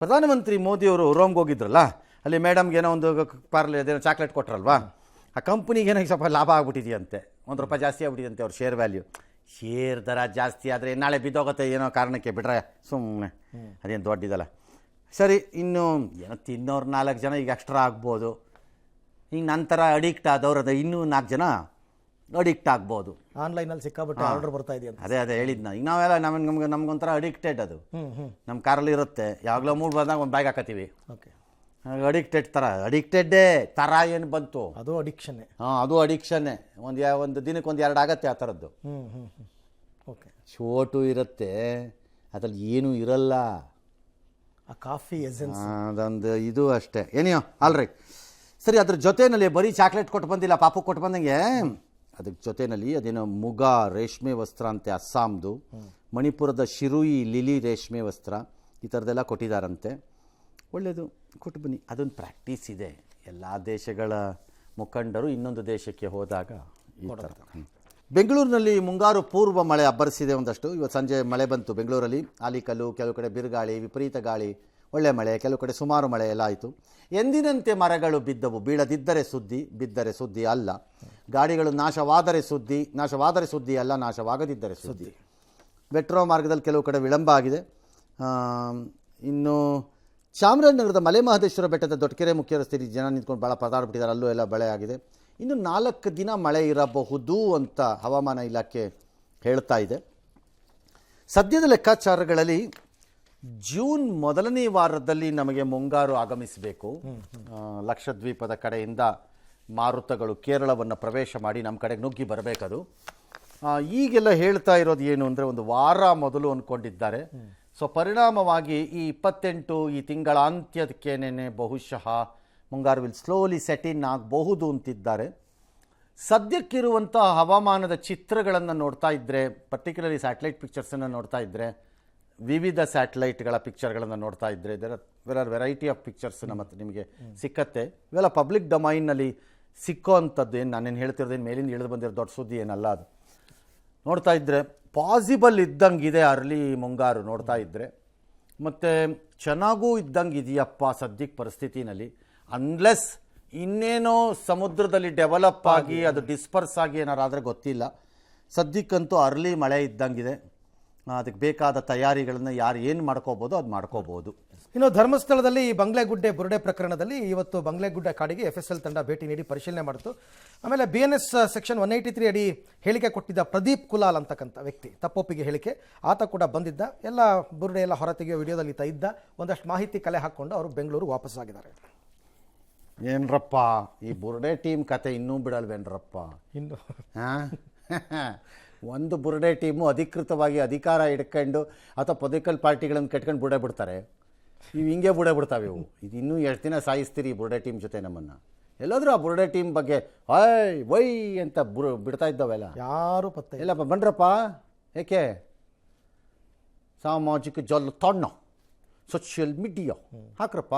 ಪ್ರಧಾನಮಂತ್ರಿ ಮೋದಿಯವರು ರೋಮ್ಗೆ ಹೋಗಿದ್ರಲ್ಲ, ಅಲ್ಲಿ ಮೇಡಮ್ಗೆ ಏನೋ ಒಂದು ಅದೇನೋ ಚಾಕ್ಲೇಟ್ ಕೊಟ್ರಲ್ವಾ, ಆ ಕಂಪ್ನಿಗೆ ಏನೋ ಸ್ವಲ್ಪ ಲಾಭ ಆಗ್ಬಿಟ್ಟಿದೆಯಂತೆ, ₹1 ಜಾಸ್ತಿ ಆಗ್ಬಿಟ್ಟಿದಂತೆ ಅವ್ರ ಶೇರ್ ವ್ಯಾಲ್ಯೂ. ಶೇರ್ ದರ ಜಾಸ್ತಿ ಆದರೆ ನಾಳೆ ಬಿದ್ದೋಗುತ್ತೆ ಏನೋ ಕಾರಣಕ್ಕೆ, ಬಿಡ್ರೆ ಸುಮ್ಮನೆ ಅದೇನು ದೊಡ್ಡದಲ್ಲ. ಸರಿ, ಇನ್ನು ಏನೋ ತಿನ್ನೋರು 4 ಜನ ಈಗ ಎಕ್ಸ್ಟ್ರಾ ಆಗ್ಬೋದು. ಈಗ ನಂತರ ಅಡಿಕ್ಟ್ ಆದವ್ರು ಅದೇ ಇನ್ನೂ 4 ಜನ ಅಡಿಕ್ಟ್ ಆಗ್ಬೋದು. ಆನ್ಲೈನಲ್ಲಿ ಸಿಕ್ಕಾಬಿಟ್ಟು ಆರ್ಡರ್ ಬರ್ತಾ ಇದೆ ಅಂತ. ಅದೇ ಹೇಳಿದ್ ನಾ. ಈಗ ನಾವೆಲ್ಲ ನಮ್ಗೊಂಥರ ಅಡಿಕ್ಟೆಡ್ ಅದು. ನಮ್ಮ ಕಾರಲ್ಲಿ ಇರುತ್ತೆ, ಯಾವಾಗಲೂ ಮೂಡ್ ಬಂದಾಗ ಒಂದು ಬ್ಯಾಗ್ ಹಾಕತ್ತೀವಿ. ಓಕೆ, ಅಡಿಕ್ಟೆಡ್ ಥರ. ಅಡಿಕ್ಟೆಡ್ಡೇ ಥರ ಏನು ಬಂತು, ಅದು ಅಡಿಕ್ಷನ್ನೇ. ಅದು ಅಡಿಕ್ಷನ್ನೇ. ಒಂದು ದಿನಕ್ಕೆ 1-2 ಆಗತ್ತೆ ಆ ಥರದ್ದು. ಓಕೆ, ಚೋಟು ಇರುತ್ತೆ, ಅದ್ರಲ್ಲಿ ಏನೂ ಇರಲ್ಲ. ಆ ಕಾಫಿ ಎಸೆನ್ಸ್ ಅದೊಂದು ಇದು ಅಷ್ಟೇ. ಏನಿಯೋ ಆಲ್ರೈಟ್. ಸರಿ, ಅದ್ರ ಜೊತೆಯಲ್ಲಿ ಬರೀ ಚಾಕ್ಲೇಟ್ ಕೊಟ್ಟು ಬಂದಿಲ್ಲ, ಪಾಪು ಕೊಟ್ಟು ಬಂದಂಗೆ. ಅದಕ್ಕೆ ಜೊತೆಯಲ್ಲಿ ಅದೇನೋ ಮುಗ ರೇಷ್ಮೆ ವಸ್ತ್ರ ಅಂತೆ ಅಸ್ಸಾಮ್ದು, ಮಣಿಪುರದ ಶಿರುಯಿ ಲಿಲಿ ರೇಷ್ಮೆ ವಸ್ತ್ರ, ಈ ಥರದ್ದೆಲ್ಲ ಕೊಟ್ಟಿದ್ದಾರಂತೆ. ಒಳ್ಳೆಯದು, ಕೊಟ್ಟು ಬನ್ನಿ. ಅದೊಂದು ಪ್ರಾಕ್ಟೀಸ್ ಇದೆ. ಎಲ್ಲ ದೇಶಗಳ ಮುಖಂಡರು ಇನ್ನೊಂದು ದೇಶಕ್ಕೆ ಹೋದಾಗ ಈ ಥರ. ಬೆಂಗಳೂರಿನಲ್ಲಿ ಮುಂಗಾರು ಪೂರ್ವ ಮಳೆ ಅಬ್ಬರಿಸಿದೆ ಒಂದಷ್ಟು. ಇವತ್ತು ಸಂಜೆ ಮಳೆ ಬಂತು ಬೆಂಗಳೂರಲ್ಲಿ. ಆಲಿಕಲ್ಲು, ಕೆಲವು ಕಡೆ ಬಿರುಗಾಳಿ, ವಿಪರೀತ ಗಾಳಿ, ಒಳ್ಳೆ ಮಳೆ, ಕೆಲವು ಕಡೆ ಸುಮಾರು ಮಳೆ ಎಲ್ಲ ಆಯಿತು. ಎಂದಿನಂತೆ ಮರಗಳು ಬಿದ್ದವು. ಬೀಳದಿದ್ದರೆ ಸುದ್ದಿ, ಬಿದ್ದರೆ ಸುದ್ದಿ ಅಲ್ಲ. ಗಾಡಿಗಳು ನಾಶವಾದರೆ ಸುದ್ದಿ ಅಲ್ಲ, ನಾಶವಾಗದಿದ್ದರೆ ಸುದ್ದಿ. ಮೆಟ್ರೋ ಮಾರ್ಗದಲ್ಲಿ ಕೆಲವು ಕಡೆ ವಿಳಂಬ ಆಗಿದೆ. ಇನ್ನು ಚಾಮರಾಜನಗರದ ಮಲೆಮಹದೇಶ್ವರ ಬೆಟ್ಟದ ದೊಡ್ಡಕೆರೆ ಮುಖ್ಯ ರಸ್ತೆಯಲ್ಲಿ ಜನ ನಿಂತ್ಕೊಂಡು ಭಾಳ ಪರದಾಡ್ಬಿಟ್ಟಿದ್ದಾರೆ. ಅಲ್ಲೂ ಎಲ್ಲ ಮಳೆ ಆಗಿದೆ. ಇನ್ನು 4 ದಿನ ಮಳೆ ಇರಬಹುದು ಅಂತ ಹವಾಮಾನ ಇಲಾಖೆ ಹೇಳ್ತಾ ಇದೆ. ಸದ್ಯದ ಲೆಕ್ಕಾಚಾರಗಳಲ್ಲಿ ಜೂನ್ ಮೊದಲನೇ ವಾರದಲ್ಲಿ ನಮಗೆ ಮುಂಗಾರು ಆಗಮಿಸಬೇಕು. ಲಕ್ಷದ್ವೀಪದ ಕಡೆಯಿಂದ ಮಾರುತಗಳು ಕೇರಳವನ್ನು ಪ್ರವೇಶ ಮಾಡಿ ನಮ್ಮ ಕಡೆಗೆ ನುಗ್ಗಿ ಬರಬೇಕದು. ಈಗೆಲ್ಲ ಹೇಳ್ತಾ ಇರೋದು ಏನು ಅಂದರೆ, ಒಂದು ವಾರ ಮೊದಲು ಅಂದ್ಕೊಂಡಿದ್ದಾರೆ. ಸೊ ಪರಿಣಾಮವಾಗಿ ಈ 28 ಈ ತಿಂಗಳ ಅಂತ್ಯದಕ್ಕೇನೆ ಬಹುಶಃ ಮುಂಗಾರು ವಿಲ್ ಸ್ಲೋಲಿ ಸೆಟ್ ಇನ್ ಆಗಬಹುದು ಅಂತಿದ್ದಾರೆ. ಸದ್ಯಕ್ಕಿರುವಂಥ ಹವಾಮಾನದ ಚಿತ್ರಗಳನ್ನು ನೋಡ್ತಾ ಇದ್ದರೆ, ಪರ್ಟಿಕ್ಯುಲರ್ಲಿ ಸ್ಯಾಟಲೈಟ್ ಪಿಕ್ಚರ್ಸನ್ನು ನೋಡ್ತಾ ಇದ್ದರೆ, ವಿವಿಧ ಸ್ಯಾಟಲೈಟ್ಗಳ ಪಿಕ್ಚರ್ಗಳನ್ನು ನೋಡ್ತಾ ಇದ್ದರೆ, there are variety of pictures ನಿಮಗೆ ಸಿಕ್ಕತ್ತೆ. ಇವೆಲ್ಲ ಪಬ್ಲಿಕ್ ಡೊಮೈನ್ನಲ್ಲಿ ಸಿಕ್ಕೋ ಅಂಥದ್ದು. ಏನು ನಾನೇನು ಹೇಳ್ತಿರೋದೇನು ಮೇಲಿಂದ ಇಳಿದು ಬಂದಿರೋ ದೊಡ್ಡ ಸುದ್ದಿ ಏನಲ್ಲ. ಅದು ನೋಡ್ತಾ ಇದ್ದರೆ ಪಾಸಿಬಲ್ ಇದ್ದಂಗಿದೆ ಅರ್ಲಿ ಮುಂಗಾರು ನೋಡ್ತಾ ಇದ್ದರೆ. ಮತ್ತು ಚೆನ್ನಾಗೂ ಇದ್ದಂಗೆ ಇದೆಯಪ್ಪ ಸದ್ಯಕ್ಕೆ ಪರಿಸ್ಥಿತಿನಲ್ಲಿ. ಅನ್ಲೆಸ್ ಇನ್ನೇನೋ ಸಮುದ್ರದಲ್ಲಿ ಡೆವಲಪ್ ಆಗಿ ಅದು ಡಿಸ್ಪರ್ಸ್ ಆಗಿ ಏನಾರಾದರೆ ಗೊತ್ತಿಲ್ಲ. ಸದ್ಯಕ್ಕಂತೂ ಅರ್ಲಿ ಮಳೆ ಇದ್ದಂಗಿದೆ. ಅದಕ್ಕೆ ಬೇಕಾದ ತಯಾರಿಗಳನ್ನು ಯಾರು ಏನು ಮಾಡ್ಕೋಬೋದು ಅದು ಮಾಡ್ಕೋಬೋದು. ಇನ್ನು ಧರ್ಮಸ್ಥಳದಲ್ಲಿ ಬಂಗ್ಲೆಗುಡ್ಡೆ ಬುರುಡೆ ಪ್ರಕರಣದಲ್ಲಿ ಇವತ್ತು ಬಂಗ್ಲೆಗುಡ್ಡೆ ಕಾಡಿಗೆ FSL ತಂಡ ಭೇಟಿ ನೀಡಿ ಪರಿಶೀಲನೆ ಮಾಡಿತು. ಆಮೇಲೆ BNS ಸೆಕ್ಷನ್ 183 ಅಡಿ ಹೇಳಿಕೆ ಕೊಟ್ಟಿದ್ದ ಪ್ರದೀಪ್ ಕುಲಾಲ್ ಅಂತಕ್ಕಂಥ ವ್ಯಕ್ತಿ, ತಪ್ಪೊಪ್ಪಿಗೆ ಹೇಳಿಕೆ, ಆತ ಕೂಡ ಬಂದಿದ್ದ. ಎಲ್ಲ ಬುರುಡೆ ಎಲ್ಲ ಹೊರತೆಗೆಯೋ ವಿಡಿಯೋದಲ್ಲಿ ಇದ್ದ. ಒಂದಷ್ಟು ಮಾಹಿತಿ ಕಲೆ ಹಾಕ್ಕೊಂಡು ಅವರು ಬೆಂಗಳೂರು ವಾಪಸ್ಸಾಗಿದ್ದಾರೆ. ಏನ್ರಪ್ಪ ಈ ಬುರುಡೆ ಟೀಮ್ ಕತೆ ಇನ್ನೂ ಬಿಡಲ್ವೇನ್ರಪ್ಪ? ಇನ್ನು ಒಂದು ಬುರುಡೆ ಟೀಮು ಅಧಿಕೃತವಾಗಿ ಅಧಿಕಾರ ಹಿಡ್ಕೊಂಡು ಅಥವಾ ಪೊಲಿಟಿಕಲ್ ಪಾರ್ಟಿಗಳನ್ನು ಕಟ್ಕೊಂಡು ಬುರುಡೆ ಬಿಡ್ತಾರೆ. ಇವು ಹಿಂಗೆ ಬುರುಡೆ ಬಿಡ್ತಾವೆ ಇವು. ಇದು ಇನ್ನೂ ಎಷ್ಟು ದಿನ ಸಾಯಿಸ್ತೀರಿ ಬುರುಡೆ ಟೀಮ್ ಜೊತೆ ನಮ್ಮನ್ನು? ಎಲ್ಲಾದರೂ ಆ ಬುರುಡೆ ಟೀಮ್ ಬಗ್ಗೆ ವೈ ಅಂತ ಬಿಡ್ತಾ ಇದ್ದಾವೆಲ್ಲ ಯಾರು ಪತ್ತೆ ಇಲ್ಲಪ್ಪ. ಬನ್ರಪ್ಪ, ಏಕೆ ಸಾಮಾಜಿಕ ಜಾಲತಾಣ ಸೋಷಿಯಲ್ ಮೀಡಿಯಾ ಹಾಕ್ರಪ್ಪ.